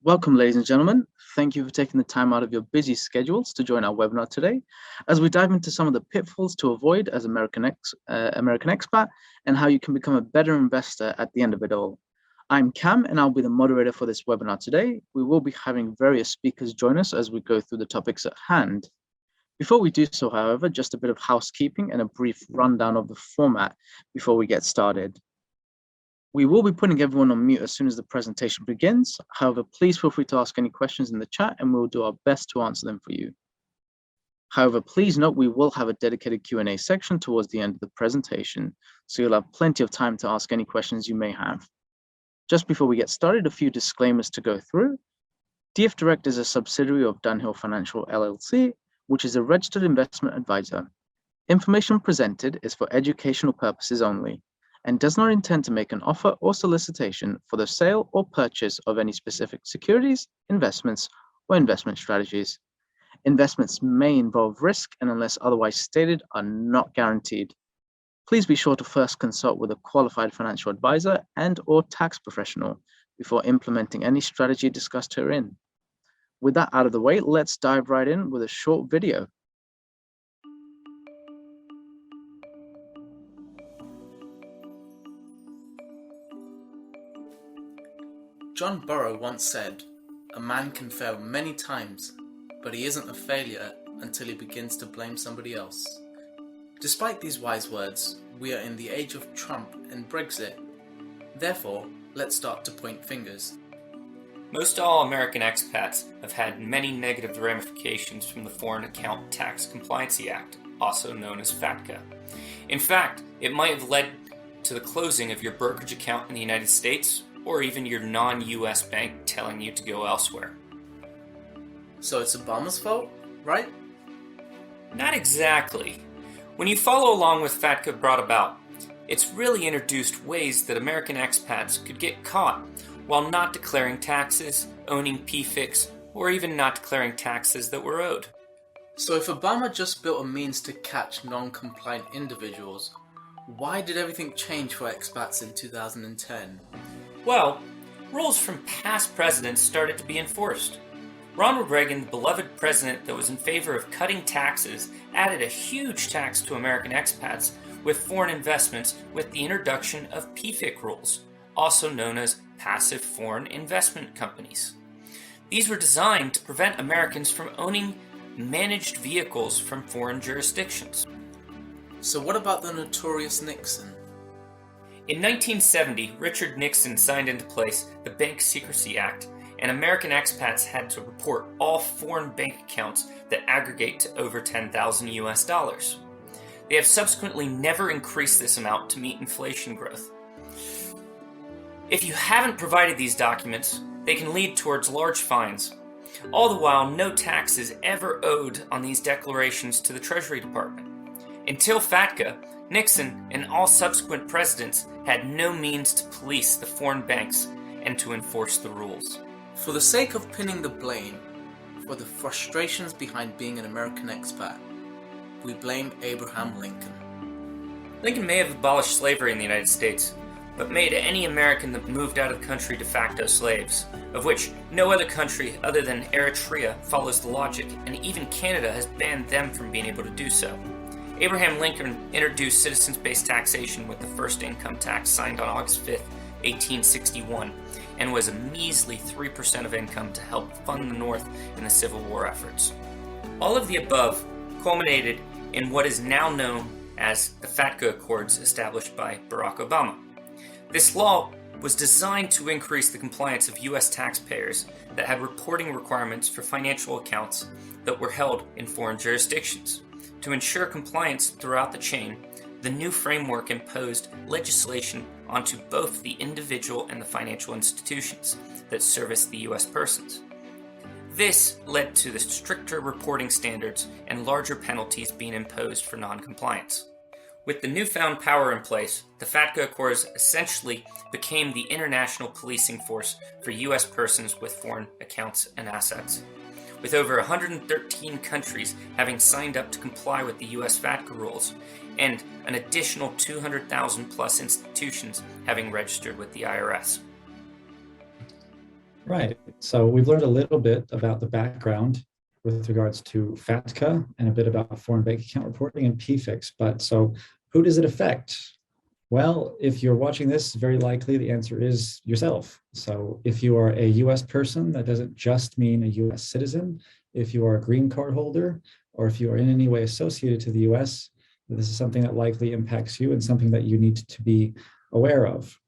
Welcome, ladies and gentlemen. Thank you for taking the time out of your busy schedules to join our webinar today as we dive into some of the pitfalls to avoid as American Expat and how you can become a better investor at the end of it all. I'm Cam and I'll be the moderator for this webinar today. We will be having various speakers join us as we go through the topics at hand. Before we do so, however, just a bit of housekeeping and a brief rundown of the format before we get started. We will be putting everyone on mute as soon as the presentation begins. However, please feel free to ask any questions in the chat and we'll do our best to answer them for you. However, please note we will have a dedicated Q&A section towards the end of the presentation, so you'll have plenty of time to ask any questions you may have. Just before we get started, a few disclaimers to go through. DF Direct is a subsidiary of Dunhill Financial LLC, which is a registered investment advisor. Information presented is for educational purposes only and does not intend to make an offer or solicitation for the sale or purchase of any specific securities, investments, or investment strategies. Investments may involve risk and, unless otherwise stated, are not guaranteed. Please be sure to first consult with a qualified financial advisor and/or tax professional before implementing any strategy discussed herein. With that out of the way, let's dive right in with a short video. John Burrow once said, "A man can fail many times, but he isn't a failure until he begins to blame somebody else." Despite these wise words, we are in the age of Trump and Brexit. Therefore, let's start to point fingers. Most all American expats have had many negative ramifications from the Foreign Account Tax Compliancy Act, also known as Fatca. In fact, it might have led to the closing of your brokerage account in the United States, or even your non-US bank telling you to go elsewhere. So it's Obama's fault, right? Not exactly. When you follow along with Fatca brought about, it's really introduced ways that American expats could get caught while not declaring taxes, owning PFICs, or even not declaring taxes that were owed. So if Obama just built a means to catch non-compliant individuals, why did everything change for expats in 2010? Well, rules from past presidents started to be enforced. Ronald Reagan, the beloved president that was in favor of cutting taxes, added a huge tax to American expats with foreign investments with the introduction of PFIC rules, also known as passive foreign investment companies. These were designed to prevent Americans from owning managed vehicles from foreign jurisdictions. So what about the notorious Nixon? In 1970, Richard Nixon signed into place the Bank Secrecy Act, and American expats had to report all foreign bank accounts that aggregate to over $10,000 US. They have subsequently never increased this amount to meet inflation growth. If you haven't provided these documents, they can lead towards large fines. All the while, no tax is ever owed on these declarations to the Treasury Department. Until Fatca, Nixon and all subsequent presidents had no means to police the foreign banks and to enforce the rules. For the sake of pinning the blame for the frustrations behind being an American expat, we blame Abraham Lincoln. Lincoln may have abolished slavery in the United States, but made any American that moved out of the country de facto slaves, of which no other country other than Eritrea follows the logic, and even Canada has banned them from being able to do so. Abraham Lincoln introduced citizens-based taxation with the first income tax signed on August 5, 1861, and was a measly 3% of income to help fund the North in the Civil War efforts. All of the above culminated in what is now known as the Fatca Accords established by Barack Obama. This law was designed to increase the compliance of U.S. taxpayers that had reporting requirements for financial accounts that were held in foreign jurisdictions. To ensure compliance throughout the chain, the new framework imposed legislation onto both the individual and the financial institutions that service the U.S. persons. This led to the stricter reporting standards and larger penalties being imposed for non-compliance. With the newfound power in place, the Fatca Accords essentially became the international policing force for U.S. persons with foreign accounts and assets. With over 113 countries having signed up to comply with the U.S. Fatca rules, and an additional 200,000 plus institutions having registered with the IRS. Right. So we've learned a little bit about the background with regards to FATCA and a bit about foreign bank account reporting and PFIX. But so who does it affect? Well, if you're watching this, very likely the answer is yourself. So if you are a US person, that doesn't just mean a US citizen. If you are a green card holder, or if you are in any way associated to the US, this is something that likely impacts you and something that you need to be aware of.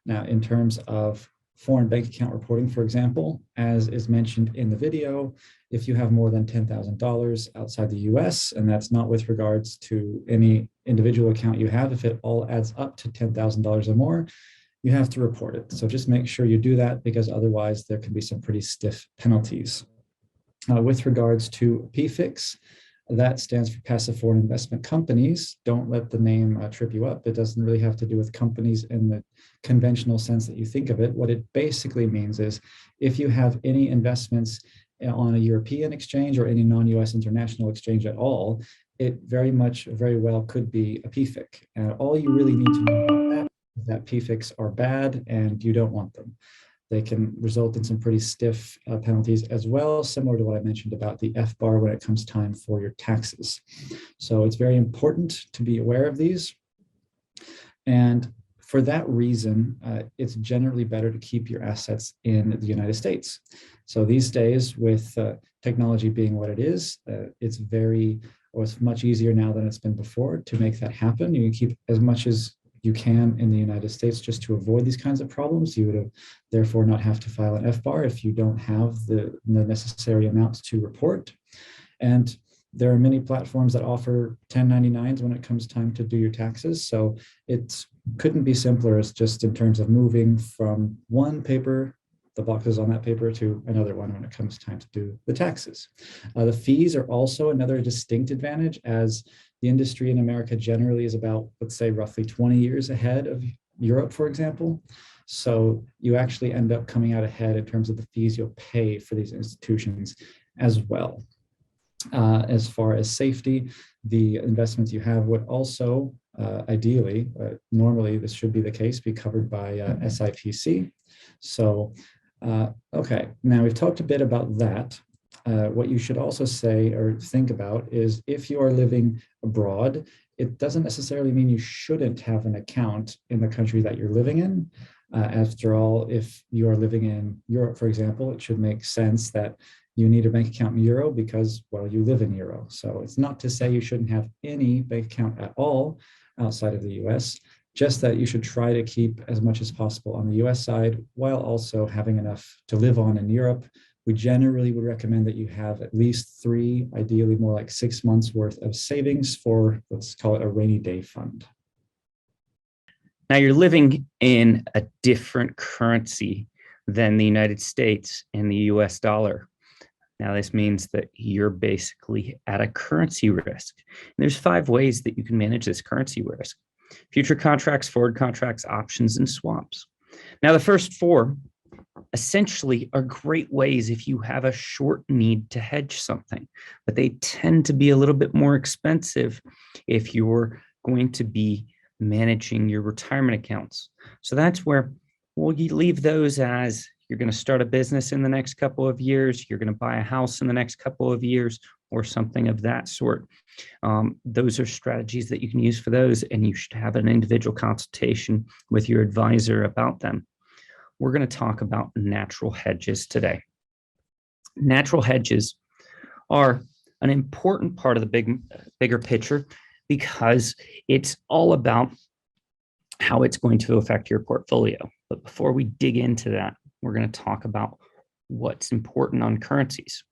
Now, in terms of foreign bank account reporting, for example, as is mentioned in the video, if you have more than $10,000 outside the US, and that's not with regards to any individual account you have, if it all adds up to $10,000 or more, you have to report it. So just make sure you do that, because otherwise there can be some pretty stiff penalties. With regards to PFIX, that stands for passive foreign investment companies. Don't let the name trip you up. It doesn't really have to do with companies in the conventional sense that you think of it. What it basically means is if you have any investments on a European exchange or any non-US international exchange at all, it very well could be a PFIC. And all you really need to know about that is that PFICs are bad and you don't want them. They can result in some pretty stiff penalties as well, similar to what I mentioned about the FBAR when it comes time for your taxes. So it's very important to be aware of these. And for that reason, it's generally better to keep your assets in the United States. So these days, with technology being what it is, it's much easier now than it's been before to make that happen. You can keep as much as you can in the United States just to avoid these kinds of problems. You would therefore not have to file an FBAR if you don't have the necessary amounts to report. And there are many platforms that offer 1099s when it comes time to do your taxes. So it couldn't be simpler as just in terms of moving from one paper, the boxes on that paper, to another one when it comes time to do the taxes. The fees are also another distinct advantage, as the industry in America generally is about, let's say, roughly 20 years ahead of Europe, for example. So you actually end up coming out ahead in terms of the fees you'll pay for these institutions as well. As far as safety, the investments you have would also, ideally, normally this should be the case, be covered by SIPC. So, okay, now we've talked a bit about that. What you should also say or think about is if you are living abroad, it doesn't necessarily mean you shouldn't have an account in the country that you're living in. After all, if you are living in Europe, for example, it should make sense that you need a bank account in euro because, well, you live in euro. So it's not to say you shouldn't have any bank account at all outside of the US, just that you should try to keep as much as possible on the US side while also having enough to live on in Europe. We generally would recommend that you have at least 3, ideally more like 6 months worth of savings for, let's call it a rainy day fund. Now you're living in a different currency than the United States and the US dollar. Now this means that you're basically at a currency risk. And there's 5 ways that you can manage this currency risk: future contracts, forward contracts, options, and swaps. Now the first 4 essentially are great ways if you have a short need to hedge something, but they tend to be a little bit more expensive if you're going to be managing your retirement accounts. So that's where you leave those as you're going to start a business in the next couple of years, you're going to buy a house in the next couple of years, or something of that sort. Those are strategies that you can use for those, and you should have an individual consultation with your advisor about them. We're going to talk about natural hedges today. Natural hedges are an important part of the bigger picture because it's all about how it's going to affect your portfolio. But before we dig into that, we're going to talk about what's important on currencies.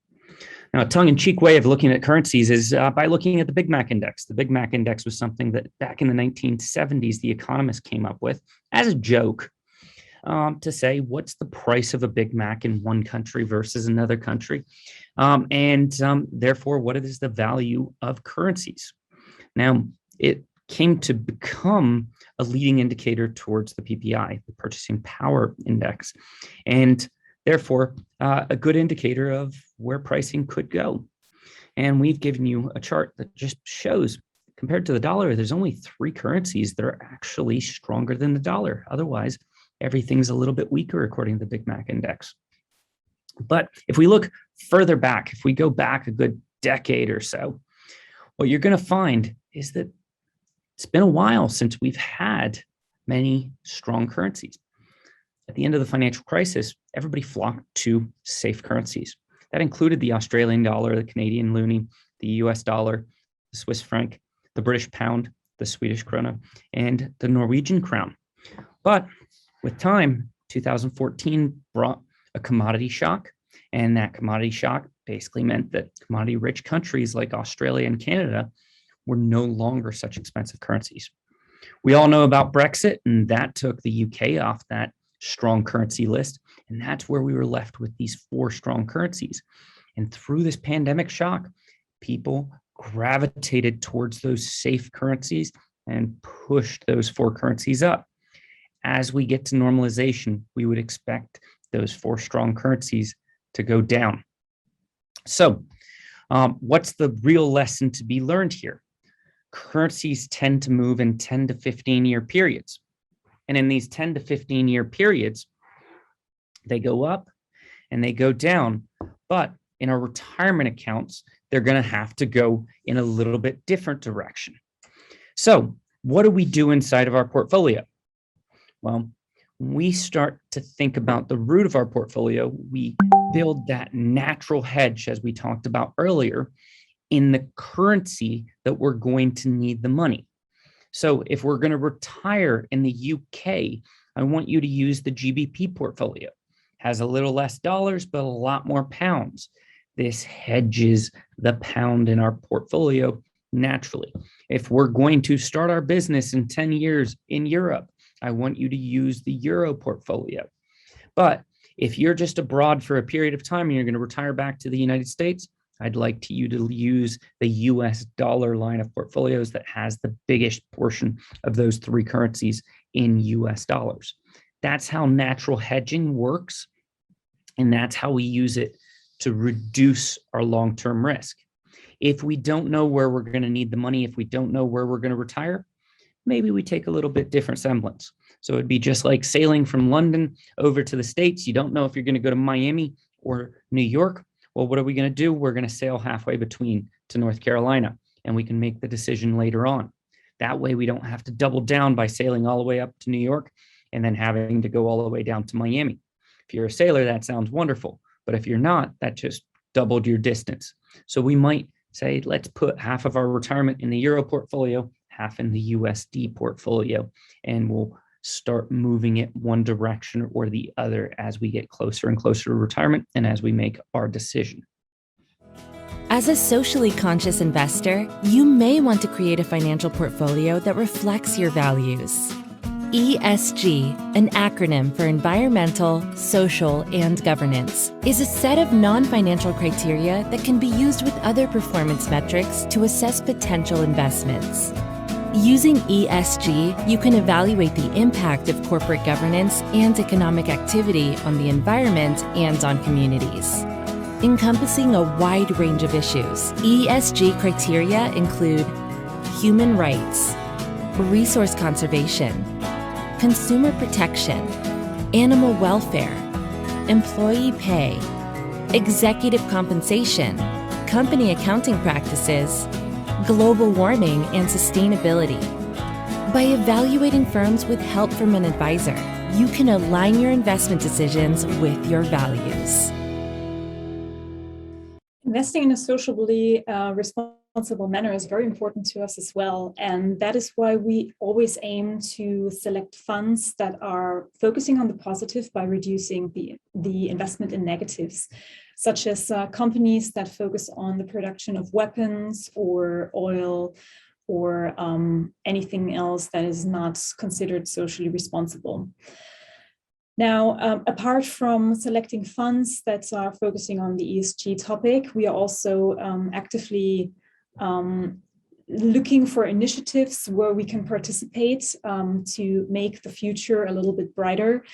Now, a tongue-in-cheek way of looking at currencies is by looking at the Big Mac Index. The Big Mac Index was something that back in the 1970s, the economists came up with as a joke to say, what's the price of a Big Mac in one country versus another country? Therefore, what is the value of currencies? Now, it came to become a leading indicator towards the PPI, the Purchasing Power Index, and therefore a good indicator of where pricing could go. And we've given you a chart that just shows, compared to the dollar, there's only 3 currencies that are actually stronger than the dollar. Otherwise, everything's a little bit weaker according to the Big Mac Index. But if we look further back, if we go back a good decade or so, what you're going to find is that it's been a while since we've had many strong currencies. At the end of the financial crisis, everybody flocked to safe currencies. That included the Australian dollar, the Canadian loonie, the US dollar, the Swiss franc, the British pound, the Swedish krona, and the Norwegian crown. But with time, 2014 brought a commodity shock, and that commodity shock basically meant that commodity-rich countries like Australia and Canada were no longer such expensive currencies. We all know about Brexit, and that took the UK off that strong currency list, and that's where we were left with these 4 strong currencies. And through this pandemic shock, people gravitated towards those safe currencies and pushed those 4 currencies up. As we get to normalization, we would expect those 4 strong currencies to go down. So what's the real lesson to be learned here? Currencies tend to move in 10 to 15-year periods. And in these 10 to 15-year periods, they go up and they go down. But in our retirement accounts, they're going to have to go in a little bit different direction. So what do we do inside of our portfolio? Well, when we start to think about the root of our portfolio, we build that natural hedge, as we talked about earlier, in the currency that we're going to need the money. So if we're going to retire in the UK, I want you to use the GBP portfolio. Has a little less dollars, but a lot more pounds. This hedges the pound in our portfolio naturally. If we're going to start our business in 10 years in Europe, I want you to use the Euro portfolio. But if you're just abroad for a period of time and you're going to retire back to the United States, I'd like you to use the US dollar line of portfolios that has the biggest portion of those 3 currencies in US dollars. That's how natural hedging works, and that's how we use it to reduce our long-term risk. If we don't know where we're going to need the money, if we don't know where we're going to retire, maybe we take a little bit different semblance. So it'd be just like sailing from London over to the States. You don't know if you're going to go to Miami or New York. Well, what are we going to do? We're going to sail halfway between to North Carolina, and we can make the decision later on. That way we don't have to double down by sailing all the way up to New York and then having to go all the way down to Miami. If you're a sailor, that sounds wonderful. But if you're not, that just doubled your distance. So we might say, let's put half of our retirement in the Euro portfolio, half in the USD portfolio, and we'll start moving it one direction or the other as we get closer and closer to retirement and as we make our decision. As a socially conscious investor, you may want to create a financial portfolio that reflects your values. ESG, an acronym for Environmental, Social, and Governance, is a set of non-financial criteria that can be used with other performance metrics to assess potential investments. Using ESG, you can evaluate the impact of corporate governance and economic activity on the environment and on communities. Encompassing a wide range of issues, ESG criteria include human rights, resource conservation, consumer protection, animal welfare, employee pay, executive compensation, company accounting practices, global warming, and sustainability. By evaluating firms with help from an advisor, you can align your investment decisions with your values. Investing in a socially responsible manner is very important to us as well. And that is why we always aim to select funds that are focusing on the positive by reducing the investment in negatives, such as companies that focus on the production of weapons or oil or anything else that is not considered socially responsible. Now, apart from selecting funds that are focusing on the ESG topic, we are also actively looking for initiatives where we can participate to make the future a little bit brighter.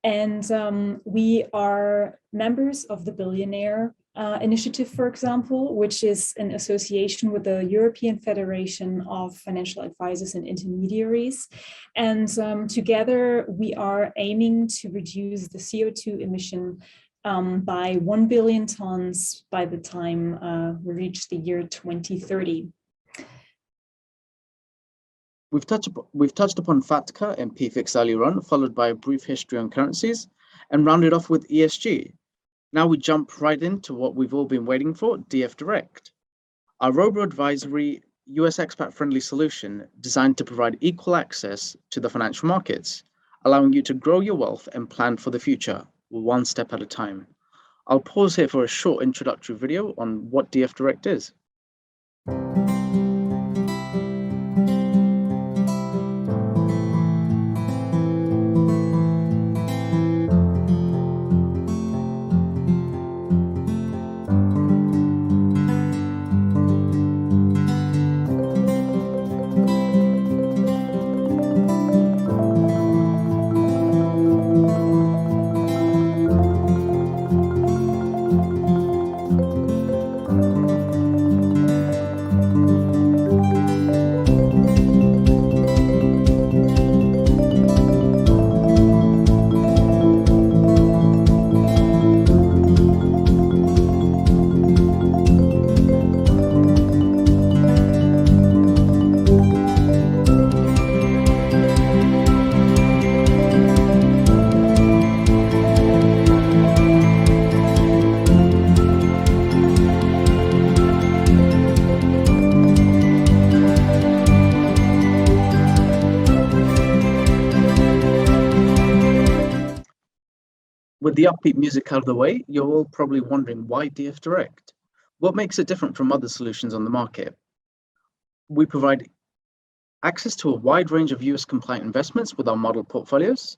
And we are members of the Billionaire Initiative, for example, which is an association with the European Federation of Financial Advisors and Intermediaries. And together we are aiming to reduce the CO2 emission by 1 billion tons by the time we reach the year 2030. We've touched upon Fatca and PFIX earlier on, followed by a brief history on currencies, and rounded off with ESG. Now we jump right into what we've all been waiting for, DF Direct, our robo-advisory US expat-friendly solution designed to provide equal access to the financial markets, allowing you to grow your wealth and plan for the future, one step at a time. I'll pause here for a short introductory video on what DF Direct is. With the upbeat music out of the way, you're all probably wondering why DF Direct? What makes it different from other solutions on the market? We provide access to a wide range of US compliant investments with our model portfolios,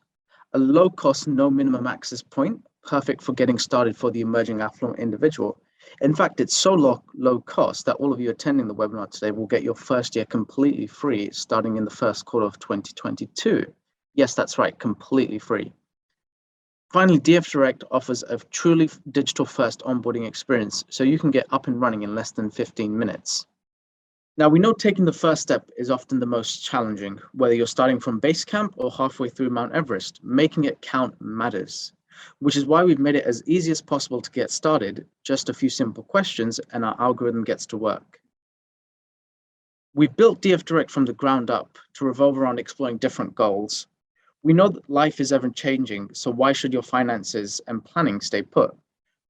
a low cost, no minimum access point, perfect for getting started for the emerging affluent individual. In fact, it's so low cost that all of you attending the webinar today will get your first year completely free starting in the first quarter of 2022. Yes, that's right, completely free. Finally, DF Direct offers a truly digital-first onboarding experience, so you can get up and running in less than 15 minutes. Now, we know taking the first step is often the most challenging, whether you're starting from base camp or halfway through Mount Everest. Making it count matters, which is why we've made it as easy as possible to get started, just a few simple questions, and our algorithm gets to work. We've built DF Direct from the ground up to revolve around exploring different goals. We know that life is ever changing, so why should your finances and planning stay put?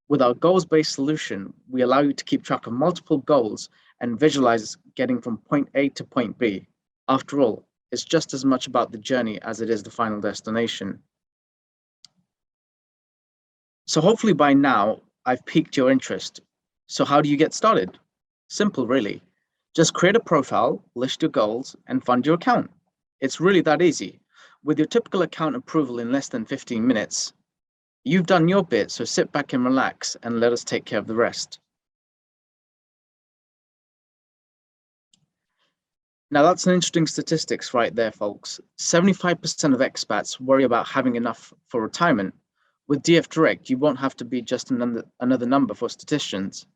With our goals-based solution, we allow you to keep track of multiple goals and visualize getting from point A to point B. After all, it's just as much about the journey as it is the final destination. So hopefully by now, I've piqued your interest. So how do you get started? Simple, really. Just create a profile, list your goals, and fund your account. It's really that easy. With your typical account approval in less than 15 minutes, you've done your bit, so sit back and relax and let us take care of the rest. Now that's an interesting statistics right there, folks. 75% of expats worry about having enough for retirement. With DF Direct, you won't have to be just another number for statisticians.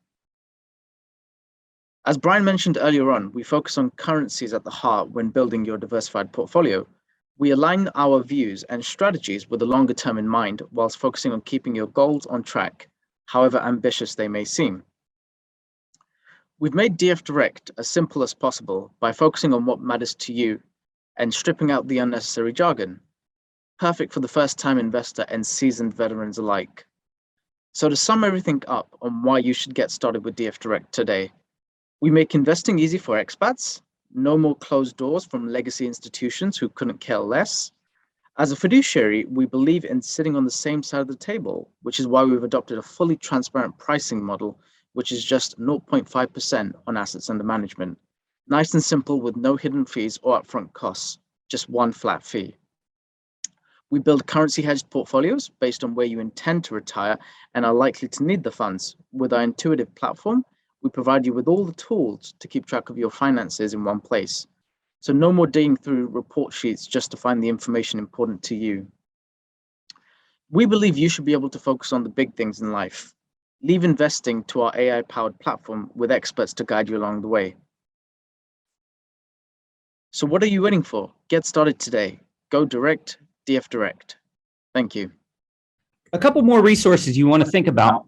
As Brian mentioned earlier on, we focus on currencies at the heart when building your diversified portfolio. We align our views and strategies with the longer term in mind, whilst focusing on keeping your goals on track, however ambitious they may seem. We've made DF Direct as simple as possible by focusing on what matters to you and stripping out the unnecessary jargon. Perfect for the first-time investor and seasoned veterans alike. So to sum everything up on why you should get started with DF Direct today, we make investing easy for expats. No more closed doors from legacy institutions who couldn't care less. As a fiduciary, we believe in sitting on the same side of the table, which is why we've adopted a fully transparent pricing model, which is just 0.5% on assets under management. Nice and simple with no hidden fees or upfront costs, just one flat fee. We build currency hedged portfolios based on where you intend to retire and are likely to need the funds. With our intuitive platform, we provide you with all the tools to keep track of your finances in one place. So no more digging through report sheets just to find the information important to you. We believe you should be able to focus on the big things in life. Leave investing to our AI-powered platform with experts to guide you along the way. So what are you waiting for? Get started today. Go direct, DF Direct. Thank you. A couple more resources you want to think about.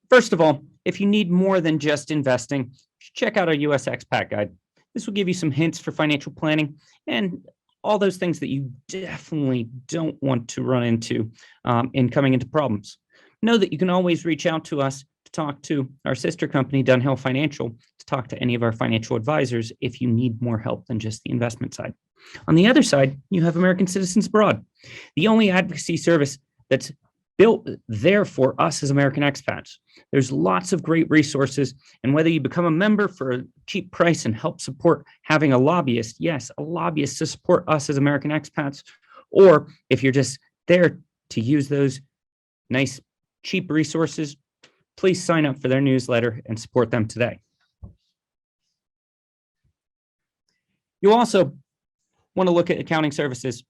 First of all, if you need more than just investing, check out our US Expat guide. This will give you some hints for financial planning and all those things that you definitely don't want to run into in coming into problems. Know that you can always reach out to us to talk to our sister company, Dunhill Financial, to talk to any of our financial advisors if you need more help than just the investment side. On the other side, you have American Citizens Abroad, the only advocacy service that's built there for us as American expats. There's lots of great resources, and whether you become a member for a cheap price and help support having a lobbyist, yes, a lobbyist to support us as American expats, or if you're just there to use those nice, cheap resources, please sign up for their newsletter and support them today. You also want to look at accounting services.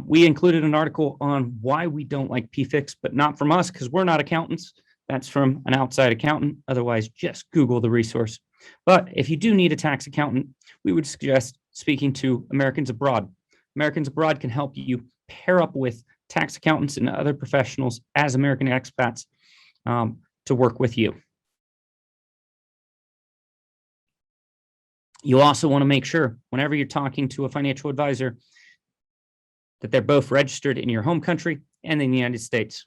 We included an article on why we don't like PFIX, but not from us because we're not accountants. That's from an outside accountant. Otherwise, just Google the resource. But if you do need a tax accountant, we would suggest speaking to Americans Abroad. Americans Abroad can help you pair up with tax accountants and other professionals as American expats to work with you. You'll also want to make sure whenever you're talking to a financial advisor that they're both registered in your home country and in the United States.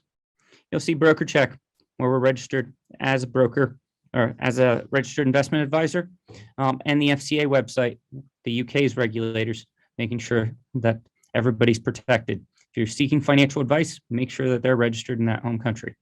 You'll see Broker Check, where we're registered as a broker or as a registered investment advisor, and the FCA website, the UK's regulators, making sure that everybody's protected. If you're seeking financial advice, make sure that they're registered in that home country.